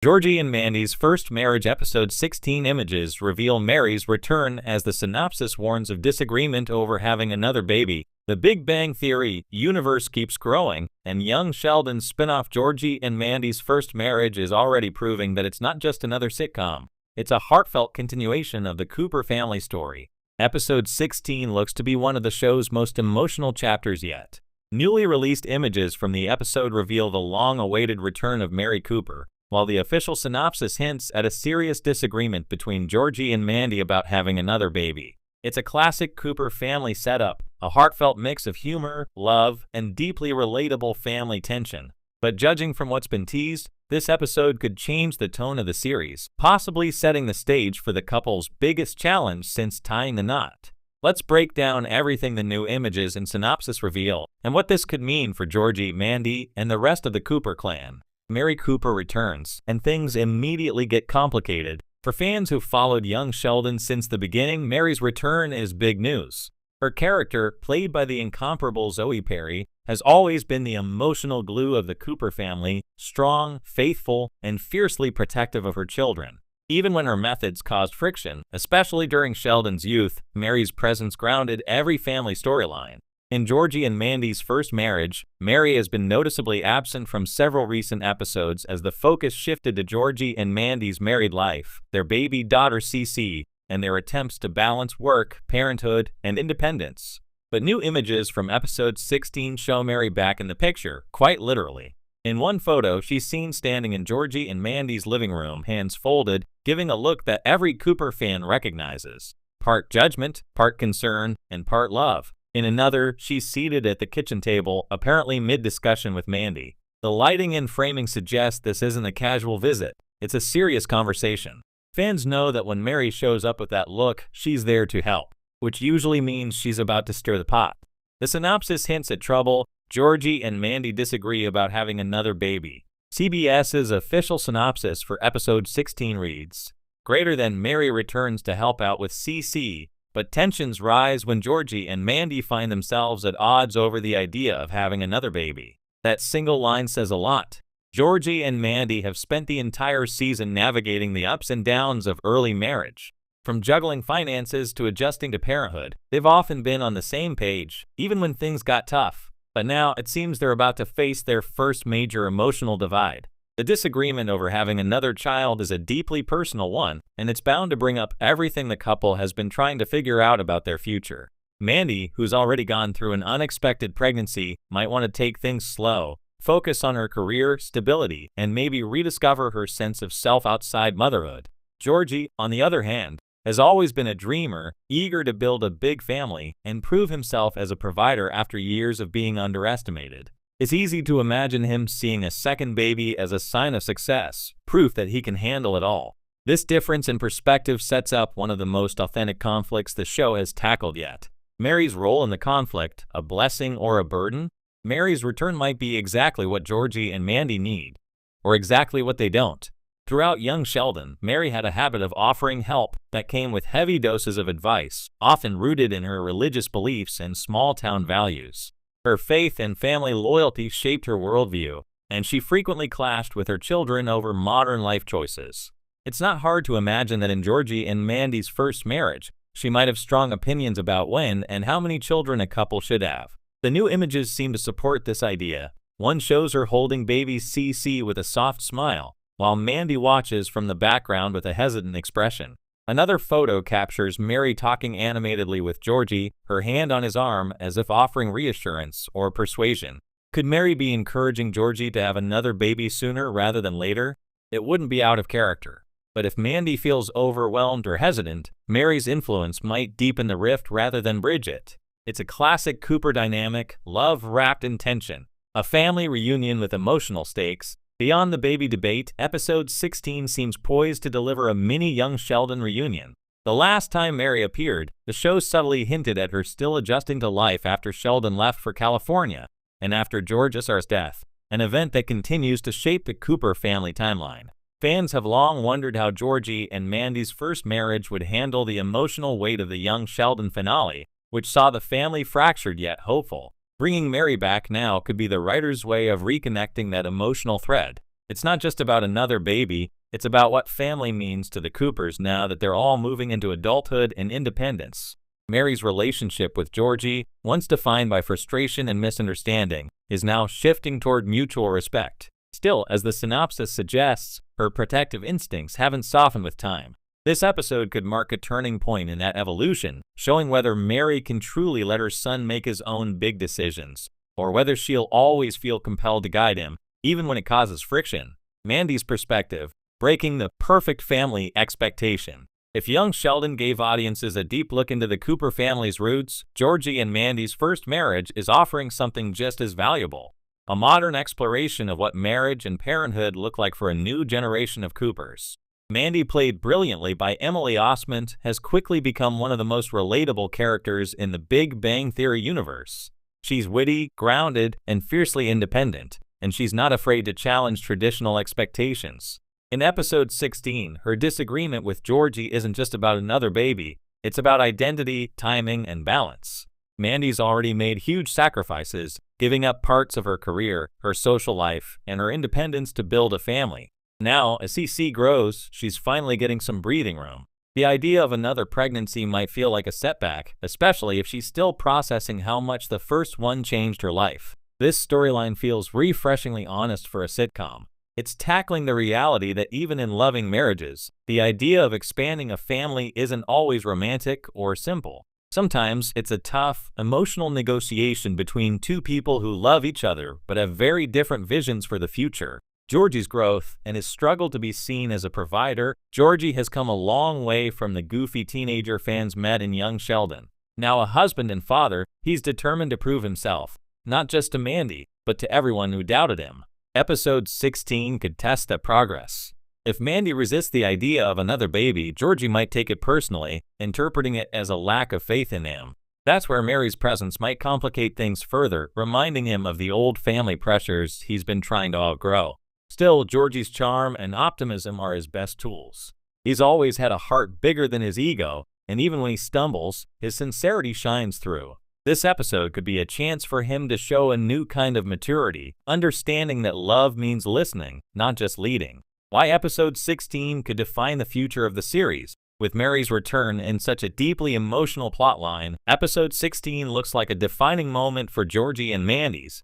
Georgie and Mandy's first marriage episode 16 images reveal Mary's return as the synopsis warns of disagreement over having another baby. The Big Bang Theory universe keeps growing, and young Sheldon's spin-off Georgie and Mandy's first marriage is already proving that it's not just another sitcom. It's a heartfelt continuation of the Cooper family story. Episode 16 looks to be one of the show's most emotional chapters yet. Newly released images from the episode reveal the long-awaited return of Mary Cooper, while the official synopsis hints at a serious disagreement between Georgie and Mandy about having another baby. It's a classic Cooper family setup, a heartfelt mix of humor, love, and deeply relatable family tension. But judging from what's been teased, this episode could change the tone of the series, possibly setting the stage for the couple's biggest challenge since tying the knot. Let's break down everything the new images and synopsis reveal, and what this could mean for Georgie, Mandy, and the rest of the Cooper clan. Mary Cooper returns, and things immediately get complicated. For fans who've followed young Sheldon since the beginning, Mary's return is big news. Her character, played by the incomparable Zoe Perry, has always been the emotional glue of the Cooper family, strong, faithful, and fiercely protective of her children. Even when her methods caused friction, especially during Sheldon's youth, Mary's presence grounded every family storyline. In Georgie and Mandy's first marriage, Mary has been noticeably absent from several recent episodes as the focus shifted to Georgie and Mandy's married life, their baby daughter Cece, and their attempts to balance work, parenthood, and independence. But new images from episode 16 show Mary back in the picture, quite literally. In one photo, she's seen standing in Georgie and Mandy's living room, hands folded, giving a look that every Cooper fan recognizes. Part judgment, part concern, and part love. In another, she's seated at the kitchen table, apparently mid-discussion with Mandy. The lighting and framing suggest this isn't a casual visit. It's a serious conversation. Fans know that when Mary shows up with that look, she's there to help, which usually means she's about to stir the pot. The synopsis hints at trouble. Georgie and Mandy disagree about having another baby. CBS's official synopsis for episode 16 reads, "Greater than Mary returns to help out with Cece, but tensions rise when Georgie and Mandy find themselves at odds over the idea of having another baby." That single line says a lot. Georgie and Mandy have spent the entire season navigating the ups and downs of early marriage. From juggling finances to adjusting to parenthood, they've often been on the same page, even when things got tough. But now, it seems they're about to face their first major emotional divide. The disagreement over having another child is a deeply personal one, and it's bound to bring up everything the couple has been trying to figure out about their future. Mandy, who's already gone through an unexpected pregnancy, might want to take things slow, focus on her career, stability, and maybe rediscover her sense of self outside motherhood. Georgie, on the other hand, has always been a dreamer, eager to build a big family and prove himself as a provider after years of being underestimated. It's easy to imagine him seeing a second baby as a sign of success, proof that he can handle it all. This difference in perspective sets up one of the most authentic conflicts the show has tackled yet. Mary's role in the conflict, a blessing or a burden? Mary's return might be exactly what Georgie and Mandy need, or exactly what they don't. Throughout young Sheldon, Mary had a habit of offering help that came with heavy doses of advice, often rooted in her religious beliefs and small-town values. Her faith and family loyalty shaped her worldview, and she frequently clashed with her children over modern life choices. It's not hard to imagine that in Georgie and Mandy's first marriage, she might have strong opinions about when and how many children a couple should have. The new images seem to support this idea. One shows her holding baby Cece with a soft smile, while Mandy watches from the background with a hesitant expression. Another photo captures Mary talking animatedly with Georgie, her hand on his arm as if offering reassurance or persuasion. Could Mary be encouraging Georgie to have another baby sooner rather than later? It wouldn't be out of character. But if Mandy feels overwhelmed or hesitant, Mary's influence might deepen the rift rather than bridge it. It's a classic Cooper dynamic, love wrapped in tension. A family reunion with emotional stakes. Beyond the baby debate, episode 16 seems poised to deliver a mini young Sheldon reunion. The last time Mary appeared, the show subtly hinted at her still adjusting to life after Sheldon left for California, and after George's death, an event that continues to shape the Cooper family timeline. Fans have long wondered how Georgie and Mandy's first marriage would handle the emotional weight of the young Sheldon finale, which saw the family fractured yet hopeful. Bringing Mary back now could be the writer's way of reconnecting that emotional thread. It's not just about another baby, it's about what family means to the Coopers now that they're all moving into adulthood and independence. Mary's relationship with Georgie, once defined by frustration and misunderstanding, is now shifting toward mutual respect. Still, as the synopsis suggests, her protective instincts haven't softened with time. This episode could mark a turning point in that evolution, showing whether Mary can truly let her son make his own big decisions, or whether she'll always feel compelled to guide him, even when it causes friction. Mandy's perspective, breaking the perfect family expectation. If young Sheldon gave audiences a deep look into the Cooper family's roots, Georgie and Mandy's first marriage is offering something just as valuable. A modern exploration of what marriage and parenthood look like for a new generation of Coopers. Mandy, played brilliantly by Emily Osment, has quickly become one of the most relatable characters in the Big Bang Theory universe. She's witty, grounded, and fiercely independent, and she's not afraid to challenge traditional expectations. In episode 16, her disagreement with Georgie isn't just about another baby, it's about identity, timing, and balance. Mandy's already made huge sacrifices, giving up parts of her career, her social life, and her independence to build a family. Now, as CC grows, she's finally getting some breathing room. The idea of another pregnancy might feel like a setback, especially if she's still processing how much the first one changed her life. This storyline feels refreshingly honest for a sitcom. It's tackling the reality that even in loving marriages, the idea of expanding a family isn't always romantic or simple. Sometimes it's a tough, emotional negotiation between two people who love each other but have very different visions for the future. Georgie's growth and his struggle to be seen as a provider. Georgie has come a long way from the goofy teenager fans met in young Sheldon. Now a husband and father, he's determined to prove himself, not just to Mandy, but to everyone who doubted him. Episode 16 could test that progress. If Mandy resists the idea of another baby, Georgie might take it personally, interpreting it as a lack of faith in him. That's where Mary's presence might complicate things further, reminding him of the old family pressures he's been trying to outgrow. Still, Georgie's charm and optimism are his best tools. He's always had a heart bigger than his ego, and even when he stumbles, his sincerity shines through. This episode could be a chance for him to show a new kind of maturity, understanding that love means listening, not just leading. Why episode 16 could define the future of the series. With Mary's return and such a deeply emotional plotline, episode 16 looks like a defining moment for Georgie and Mandy's